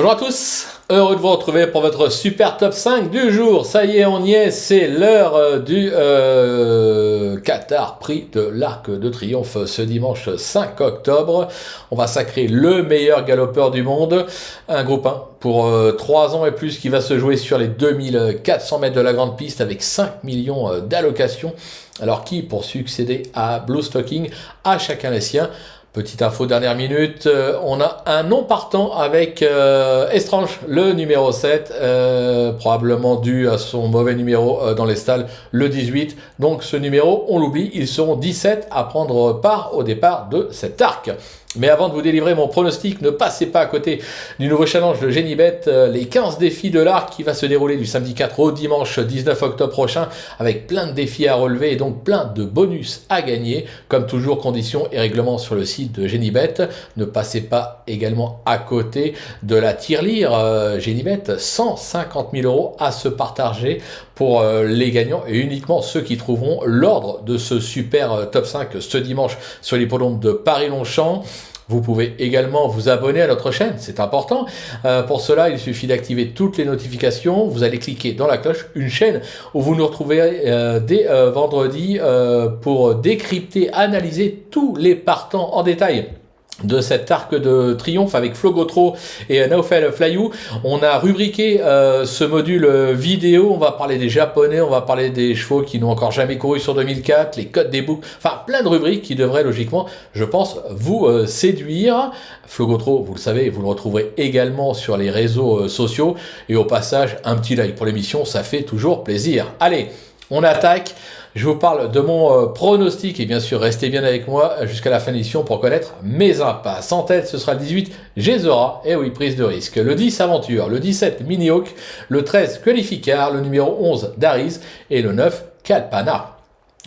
Bonjour à tous, heureux de vous retrouver pour votre super top 5 du jour. Ça y est, on y est, c'est l'heure du Qatar Prix de l'Arc de Triomphe ce dimanche 5 octobre. On va sacrer le meilleur galopeur du monde, un groupe 1 pour 3 ans et plus qui va se jouer sur les 2400 mètres de la grande piste avec 5 millions d'allocations. Alors qui pour succéder à Blue Stocking? À chacun les siens. Petite info dernière minute, on a un non partant avec Estrange, le numéro 7, probablement dû à son mauvais numéro dans les stalles, le 18. Donc ce numéro, on l'oublie, ils seront 17 à prendre part au départ de cet arc. Mais avant de vous délivrer mon pronostic, ne passez pas à côté du nouveau challenge de Genibet, les 15 défis de l'arc qui va se dérouler du samedi 4 au dimanche 19 octobre prochain, avec plein de défis à relever et donc plein de bonus à gagner. Comme toujours, conditions et règlements sur le site de Genibet. Ne passez pas également à côté de la tirelire Genibet, 150 000 € à se partager pour les gagnants et uniquement ceux qui trouveront l'ordre de ce super top 5 ce dimanche sur l'hippodrome de Paris-Longchamp. Vous pouvez également vous abonner à notre chaîne, c'est important. Pour cela, il suffit d'activer toutes les notifications. Vous allez cliquer dans la cloche, une chaîne où vous nous retrouverez dès vendredi pour décrypter, analyser tous les partants en détail de cet arc de triomphe avec Flo Gautreau et Naofel Flayou. On a rubriqué ce module vidéo, on va parler des japonais, on va parler des chevaux qui n'ont encore jamais couru sur 2004, les codes des boucles, enfin plein de rubriques qui devraient logiquement, je pense, vous séduire. Flo Gautreau, vous le savez, vous le retrouverez également sur les réseaux sociaux et au passage, un petit like pour l'émission, ça fait toujours plaisir. Allez, on attaque. Je vous parle de mon pronostic et bien sûr, restez bien avec moi jusqu'à la fin de l'émission pour connaître mes impasses. En tête, ce sera le 18, Gézora, et oui, prise de risque. Le 10, Aventure. Le 17, Mini Hawk. Le 13, Qualificar. Le numéro 11, Dariz. Et le 9, Kalpana.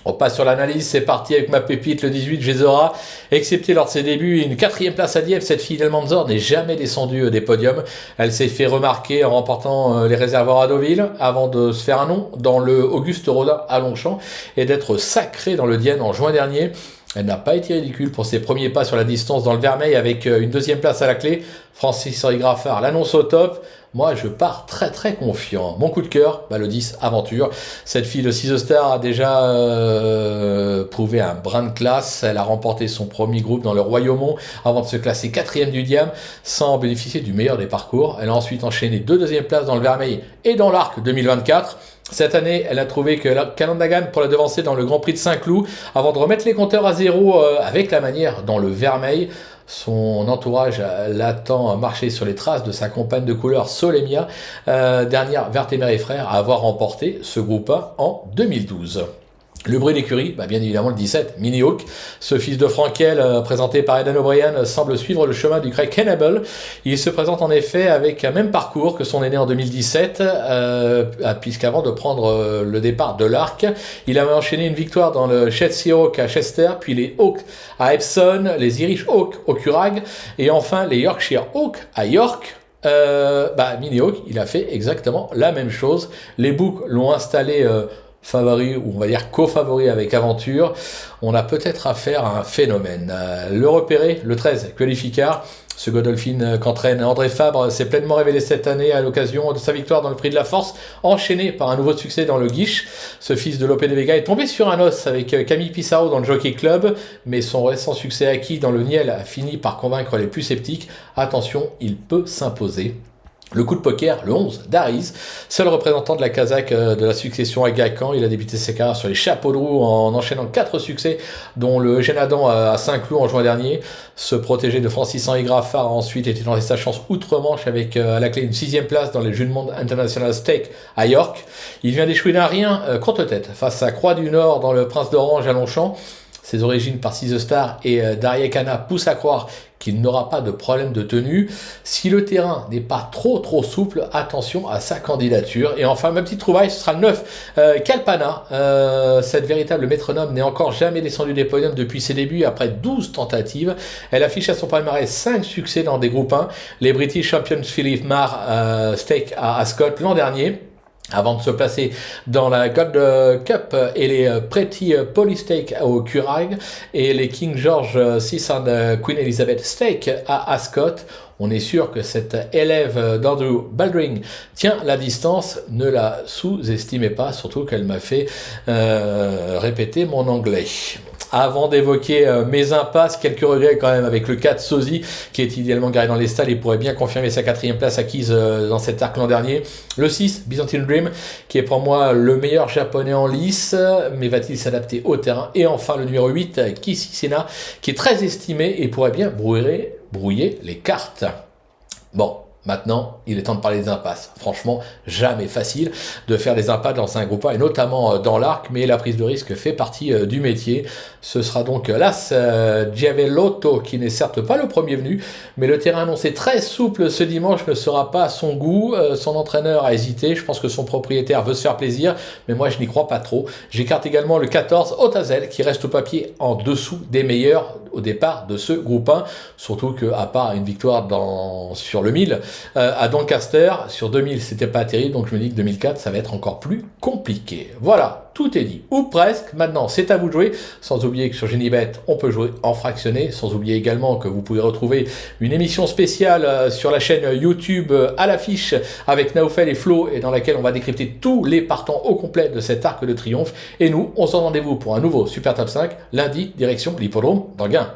On passe sur l'analyse, c'est parti avec ma pépite, le 18, Gézora. Excepté lors de ses débuts, une 4e place à Dieppe, cette fille d'Elmanzor n'est jamais descendue des podiums. Elle s'est fait remarquer en remportant les réservoirs à Deauville avant de se faire un nom dans le Auguste Rodin à Longchamp et d'être sacrée dans le Diane en juin dernier. Elle n'a pas été ridicule pour ses premiers pas sur la distance dans le Vermeil avec une 2e place à la clé. Francis-Henri Graffard l'annonce au top. Moi, je pars très confiant. Mon coup de cœur, le 10, Aventure. Cette fille de 6 Star a déjà prouvé un brin de classe. Elle a remporté son premier groupe dans le Royaumont avant de se classer 4e du Diam sans bénéficier du meilleur des parcours. Elle a ensuite enchaîné 2 2e places dans le Vermeil et dans l'Arc 2024. Cette année, elle a trouvé que Calandagan pour la devancer dans le Grand Prix de Saint-Cloud avant de remettre les compteurs à zéro avec la manière dans le Vermeil. Son entourage l'attend marcher sur les traces de sa compagne de couleur Solemia, dernière Vertemer et Frères à avoir remporté ce groupe 1 en 2012. Le bruit d'écurie, bien évidemment le 17, Mini Hawk. Ce fils de Frankel, présenté par Aidan O'Brien, semble suivre le chemin du Craig Cannibal. Il se présente en effet avec un même parcours que son aîné en 2017, puisqu'avant de prendre le départ de l'Arc, il avait enchaîné une victoire dans le Chelsea Hawk à Chester, puis les Hawks à Epsom, les Irish Hawks au Curragh, et enfin les Yorkshire Hawks à York. Mini Hawk, il a fait exactement la même chose. Les boucs l'ont installé favori, ou on va dire co-favori avec Aventure. On a peut-être affaire à un phénomène. Le repéré, le 13, Qualificar. Ce Godolphin qu'entraîne André Fabre s'est pleinement révélé cette année à l'occasion de sa victoire dans le Prix de la Force, enchaîné par un nouveau succès dans le Guiche. Ce fils de Lope de Vega est tombé sur un os avec Camille Pissarro dans le Jockey Club, mais son récent succès acquis dans le Niel a fini par convaincre les plus sceptiques. Attention, il peut s'imposer. Le coup de poker, le 11, Dariz, seul représentant de la Kazakh de la succession à Gacan. Il a débuté ses carrières sur les chapeaux de roue en enchaînant 4 succès, dont le Génadan à Saint-Cloud en juin dernier. Ce protégé de Francis-Henri Graffard a ensuite été tenté sa chance outre-Manche avec à la clé une 6e place dans les Jeux du Monde International Stake à York. Il vient d'échouer d'un rien contre tête face à Croix du Nord dans le Prince d'Orange à Longchamp. Ses origines par 6 Star et Dariekana poussent à croire qu'il n'aura pas de problème de tenue. Si le terrain n'est pas trop souple, attention à sa candidature. Et enfin, ma petite trouvaille, ce sera le 9, Kalpana. Cette véritable métronome n'est encore jamais descendue des podiums depuis ses débuts, après 12 tentatives. Elle affiche à son palmarès 5 succès dans des groupes 1. Les British Champions Philip Marr Stake à Ascot l'an dernier, avant de se placer dans la Gold Cup et les Pretty Polly Stake au Curragh et les King George VI and Queen Elizabeth Stake à Ascot. On est sûr que cet élève d'Andrew Baldwin tient la distance. Ne la sous-estimez pas, surtout qu'elle m'a fait répéter mon anglais. Avant d'évoquer mes impasses, quelques regrets quand même avec le 4 Sozi, qui est idéalement garé dans les stalles et pourrait bien confirmer sa 4e place acquise dans cet arc l'an dernier. Le 6, Byzantine Dream, qui est pour moi le meilleur japonais en lice, mais va-t-il s'adapter au terrain? Et enfin le numéro 8, Kisisena, qui est très estimé et pourrait bien brouiller les cartes. Bon. Maintenant, il est temps de parler des impasses. Franchement, jamais facile de faire des impasses dans un groupe A, et notamment dans l'arc, mais la prise de risque fait partie du métier. Ce sera donc l'As Giavellotto, qui n'est certes pas le premier venu, mais le terrain annoncé très souple ce dimanche ne sera pas à son goût. Son entraîneur a hésité, je pense que son propriétaire veut se faire plaisir, mais moi je n'y crois pas trop. J'écarte également le 14 Otazel, qui reste au papier en dessous des meilleurs au départ de ce groupe 1, surtout qu'à part une victoire sur le 1000, à Doncaster, sur 2000 c'était pas terrible, donc je me dis que 2004 ça va être encore plus compliqué. Voilà, tout est dit, ou presque. Maintenant c'est à vous de jouer, sans oublier que sur Genibet on peut jouer en fractionné, sans oublier également que vous pouvez retrouver une émission spéciale sur la chaîne YouTube à l'affiche avec Naofel et Flo, et dans laquelle on va décrypter tous les partants au complet de cet arc de triomphe. Et nous, on se donne rendez-vous pour un nouveau Super Top 5 lundi, direction l'hippodrome d'Anguin.